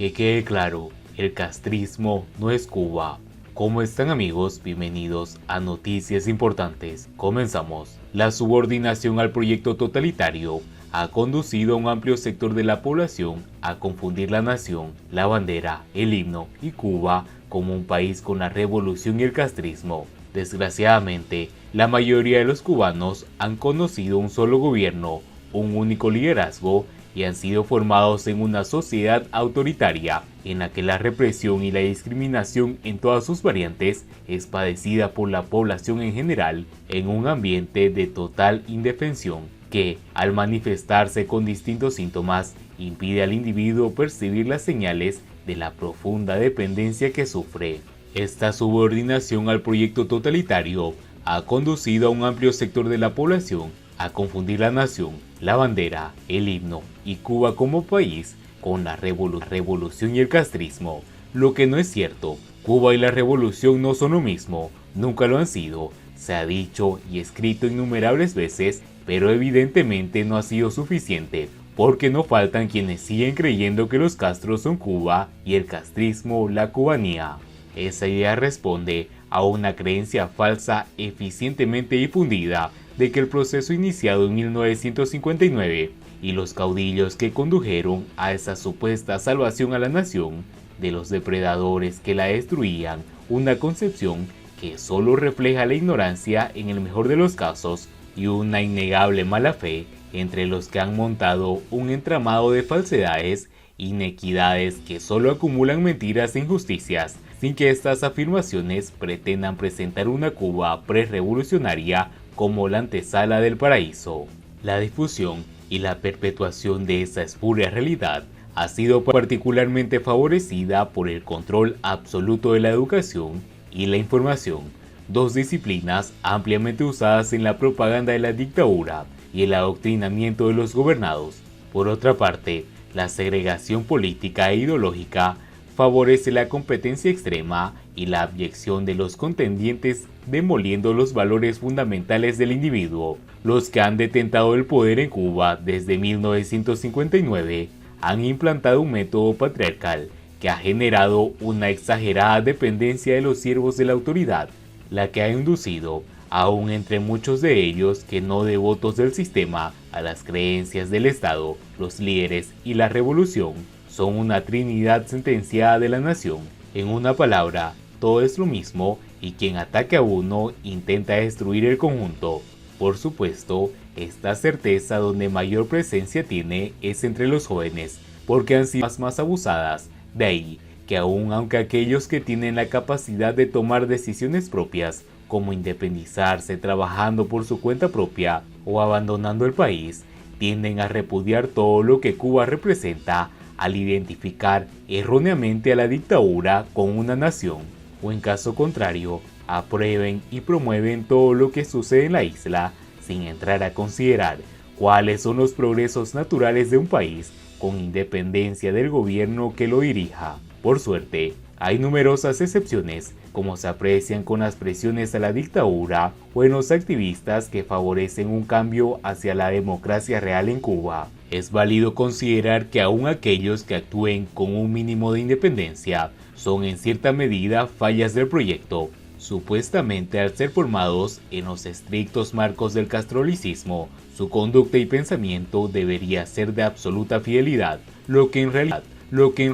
Que quede claro, el castrismo no es Cuba. ¿Cómo están amigos? Bienvenidos a Noticias Importantes. Comenzamos. La subordinación al proyecto totalitario ha conducido a un amplio sector de la población a confundir la nación, la bandera, el himno y Cuba como un país con la revolución y el castrismo. Desgraciadamente, la mayoría de los cubanos han conocido un solo gobierno, un único liderazgo y han sido formados en una sociedad autoritaria en la que la represión y la discriminación en todas sus variantes es padecida por la población en general en un ambiente de total indefensión que, al manifestarse con distintos síntomas, impide al individuo percibir las señales de la profunda dependencia que sufre. Esta subordinación al proyecto totalitario ha conducido a un amplio sector de la población a confundir la nación, la bandera, el himno y Cuba como país con la revolución y el castrismo. Lo que no es cierto, Cuba y la revolución no son lo mismo, nunca lo han sido, se ha dicho y escrito innumerables veces, pero evidentemente no ha sido suficiente, porque no faltan quienes siguen creyendo que los castros son Cuba y el castrismo la cubanía. Esa idea responde a una creencia falsa eficientemente difundida de que el proceso iniciado en 1959 y los caudillos que condujeron a esa supuesta salvación a la nación de los depredadores que la destruían, una concepción que solo refleja la ignorancia en el mejor de los casos y una innegable mala fe entre los que han montado un entramado de falsedades e inequidades que solo acumulan mentiras e injusticias, sin que estas afirmaciones pretendan presentar una Cuba prerevolucionaria como la antesala del paraíso. La difusión y la perpetuación de esa espuria realidad ha sido particularmente favorecida por el control absoluto de la educación y la información, dos disciplinas ampliamente usadas en la propaganda de la dictadura y el adoctrinamiento de los gobernados. Por otra parte, la segregación política e ideológica favorece la competencia extrema y la abyección de los contendientes, demoliendo los valores fundamentales del individuo. Los que han detentado el poder en Cuba desde 1959 han implantado un método patriarcal que ha generado una exagerada dependencia de los siervos de la autoridad, la que ha inducido, aún entre muchos de ellos que no devotos del sistema, a las creencias del Estado, los líderes y la revolución son una trinidad sentenciada de la nación. En una palabra, todo es lo mismo y quien ataque a uno intenta destruir el conjunto. Por supuesto, esta certeza donde mayor presencia tiene es entre los jóvenes, porque han sido más abusadas. De ahí que aunque aquellos que tienen la capacidad de tomar decisiones propias, como independizarse trabajando por su cuenta propia o abandonando el país, tienden a repudiar todo lo que Cuba representa al identificar erróneamente a la dictadura con una nación, o en caso contrario, aprueben y promueven todo lo que sucede en la isla sin entrar a considerar cuáles son los progresos naturales de un país con independencia del gobierno que lo dirija. Por suerte, hay numerosas excepciones, como se aprecian con las presiones a la dictadura o en los activistas que favorecen un cambio hacia la democracia real en Cuba. Es válido considerar que aún aquellos que actúen con un mínimo de independencia son en cierta medida fallas del proyecto, supuestamente al ser formados en los estrictos marcos del castrolicismo. Su conducta y pensamiento debería ser de absoluta fidelidad, lo que en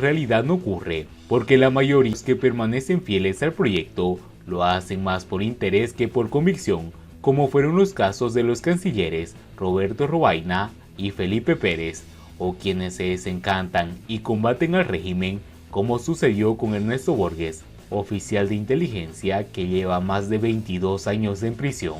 realidad no ocurre, porque la mayoría de los que permanecen fieles al proyecto lo hacen más por interés que por convicción, como fueron los casos de los cancilleres Roberto Robaina y Felipe Pérez, o quienes se desencantan y combaten al régimen, como sucedió con Ernesto Borges, oficial de inteligencia que lleva más de 22 años en prisión.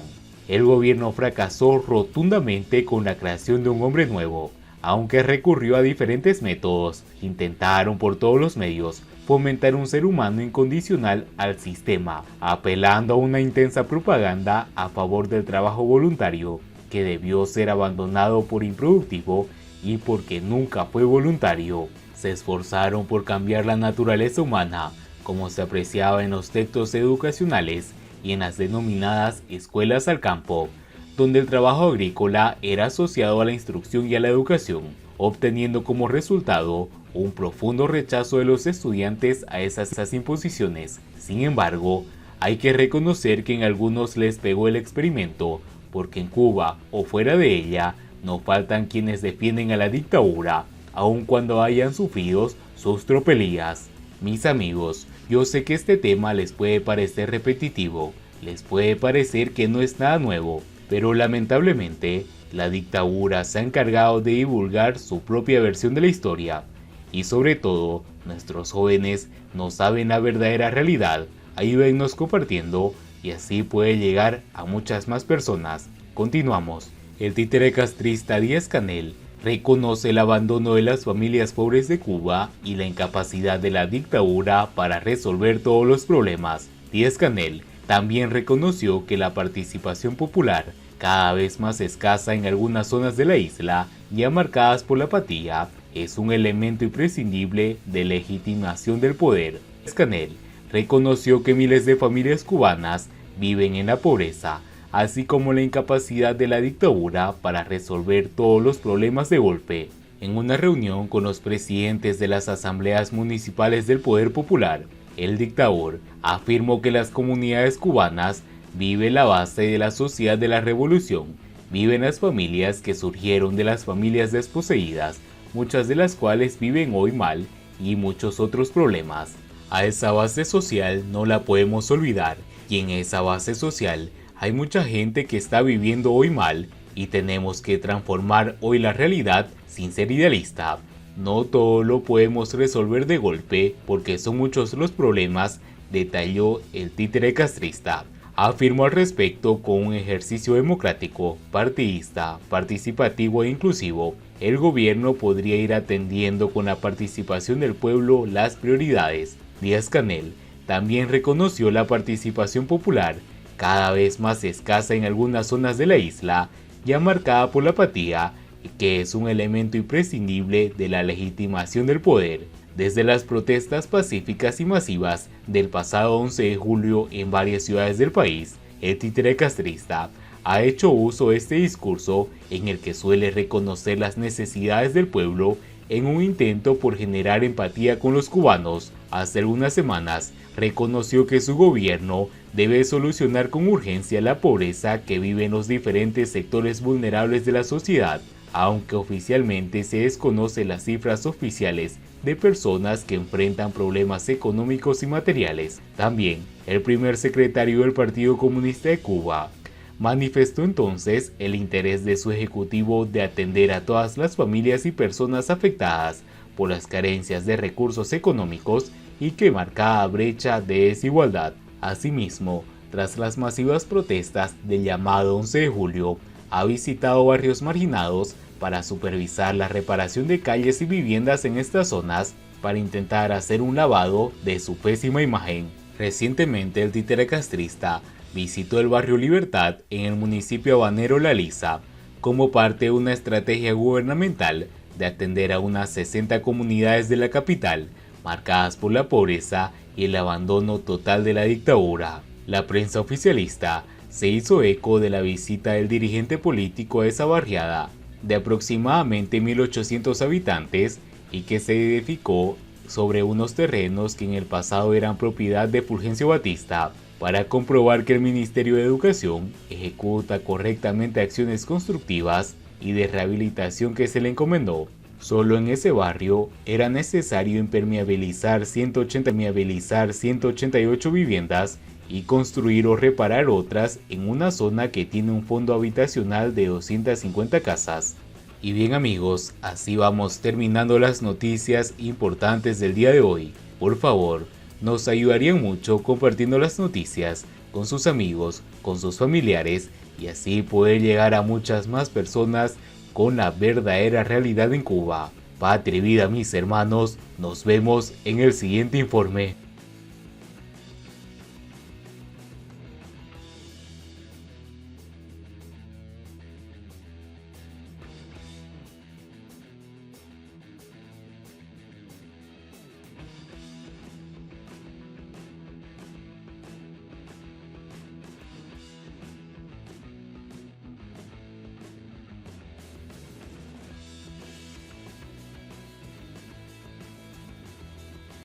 El gobierno fracasó rotundamente con la creación de un hombre nuevo, aunque recurrió a diferentes métodos. Intentaron por todos los medios fomentar un ser humano incondicional al sistema, apelando a una intensa propaganda a favor del trabajo voluntario, que debió ser abandonado por improductivo y porque nunca fue voluntario. Se esforzaron por cambiar la naturaleza humana, como se apreciaba en los textos educacionales y en las denominadas escuelas al campo, donde el trabajo agrícola era asociado a la instrucción y a la educación, obteniendo como resultado un profundo rechazo de los estudiantes a esas imposiciones. Sin embargo, hay que reconocer que en algunos les pegó el experimento, porque en Cuba o fuera de ella no faltan quienes defienden a la dictadura, aun cuando hayan sufrido sus tropelías. Mis amigos, yo sé que este tema les puede parecer repetitivo, les puede parecer que no es nada nuevo, pero lamentablemente la dictadura se ha encargado de divulgar su propia versión de la historia, y sobre todo nuestros jóvenes no saben la verdadera realidad. Ayúdennos compartiendo y así puede llegar a muchas más personas. Continuamos. El títere castrista Díaz-Canel reconoce el abandono de las familias pobres de Cuba y la incapacidad de la dictadura para resolver todos los problemas. Díaz-Canel también reconoció que la participación popular, cada vez más escasa en algunas zonas de la isla, ya marcadas por la apatía, es un elemento imprescindible de legitimación del poder. Díaz-Canel reconoció que miles de familias cubanas viven en la pobreza, así como la incapacidad de la dictadura para resolver todos los problemas de golpe. En una reunión con los presidentes de las asambleas municipales del Poder Popular, el dictador afirmó que las comunidades cubanas viven la base de la sociedad de la revolución, viven las familias que surgieron de las familias desposeídas, muchas de las cuales viven hoy mal, y muchos otros problemas. A esa base social no la podemos olvidar, y en esa base social hay mucha gente que está viviendo hoy mal y tenemos que transformar hoy la realidad sin ser idealista. No todo lo podemos resolver de golpe porque son muchos los problemas, detalló el títere castrista. Afirmó al respecto: con un ejercicio democrático, partidista, participativo e inclusivo, el gobierno podría ir atendiendo con la participación del pueblo las prioridades. Díaz-Canel también reconoció la participación popular, cada vez más escasa en algunas zonas de la isla, ya marcada por la apatía, que es un elemento imprescindible de la legitimación del poder. Desde las protestas pacíficas y masivas del pasado 11 de julio en varias ciudades del país, el títere castrista ha hecho uso de este discurso en el que suele reconocer las necesidades del pueblo en un intento por generar empatía con los cubanos. Hace algunas semanas reconoció que su gobierno debe solucionar con urgencia la pobreza que viven los diferentes sectores vulnerables de la sociedad, aunque oficialmente se desconocen las cifras oficiales de personas que enfrentan problemas económicos y materiales. También, el primer secretario del Partido Comunista de Cuba manifestó entonces el interés de su ejecutivo de atender a todas las familias y personas afectadas por las carencias de recursos económicos y que marcada brecha de desigualdad. Asimismo, tras las masivas protestas del llamado 11 de julio, ha visitado barrios marginados para supervisar la reparación de calles y viviendas en estas zonas para intentar hacer un lavado de su pésima imagen. Recientemente, el títere castrista visitó el barrio Libertad en el municipio habanero La Lisa como parte de una estrategia gubernamental de atender a unas 60 comunidades de la capital marcadas por la pobreza y el abandono total de la dictadura. La prensa oficialista se hizo eco de la visita del dirigente político a esa barriada de aproximadamente 1.800 habitantes y que se edificó sobre unos terrenos que en el pasado eran propiedad de Fulgencio Batista, para comprobar que el Ministerio de Educación ejecuta correctamente acciones constructivas y de rehabilitación que se le encomendó. Solo en ese barrio era necesario impermeabilizar 188 viviendas y construir o reparar otras en una zona que tiene un fondo habitacional de 250 casas. Y bien amigos, así vamos terminando las noticias importantes del día de hoy. Por favor, nos ayudarían mucho compartiendo las noticias con sus amigos, con sus familiares y así poder llegar a muchas más personas con la verdadera realidad en Cuba. Patria y vida mis hermanos, nos vemos en el siguiente informe.